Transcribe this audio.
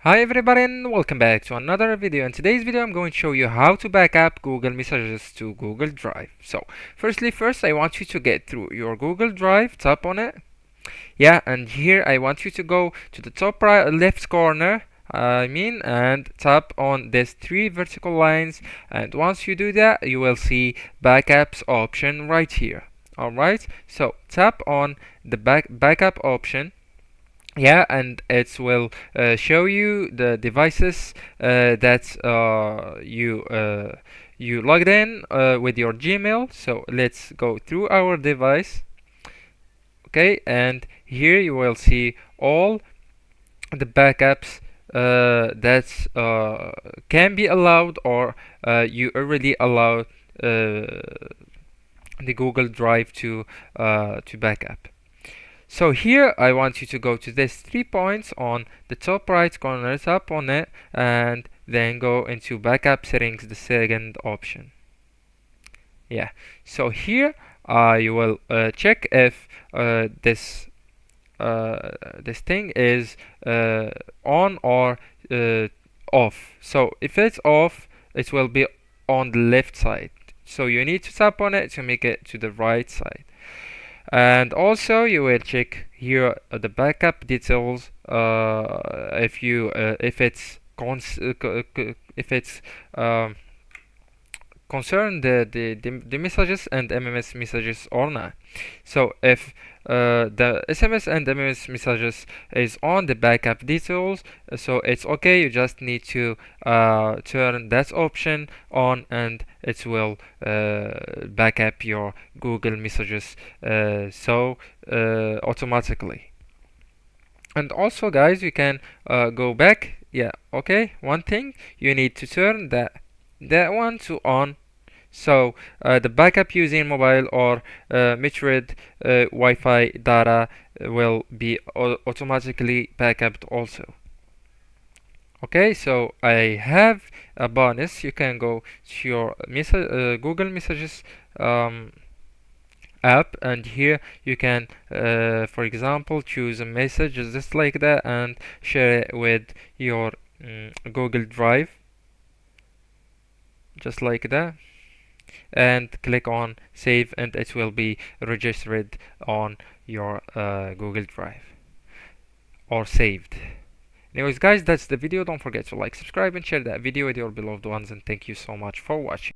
Hi everybody and welcome back to another video. In today's video I'm going to show you how to back up Google Messages to Google Drive. So first I want you to get through your Google Drive, tap on it. Yeah, and here I want you to go to the top right left corner, and tap on these three vertical lines, and once you do that you will see backups option right here. Alright, so tap on the backup option. Yeah, and it will show you the devices that you logged in with your Gmail. So let's go through our device. Okay, and here you will see all the backups that can be allowed, or you already allowed the Google Drive to backup. So here I want you to go to these 3 points on the top right corner, tap on it, and then go into backup settings, the second option. Yeah, so here you will check if this thing is on or off. So if it's off, it will be on the left side. So you need to tap on it to make it to the right side. And also you will check here the backup details if it's concern the messages and MMS messages or not. So if the SMS and MMS messages is on the backup details, so it's okay. You just need to turn that option on, and it will back up your Google messages automatically. And also, guys, you can go back. Yeah, okay. One thing, you need to turn that one to on. So the backup using mobile or Metroid Wi-Fi data will be automatically backed also. Okay, so I have a bonus. You can go to your Google Messages app, and here you can for example choose a message just like that and share it with your Google Drive, just like that, and click on save, and it will be registered on your Google Drive or saved. Anyways, guys, that's the video. Don't forget to like, subscribe, and share that video with your beloved ones, and thank you so much for watching.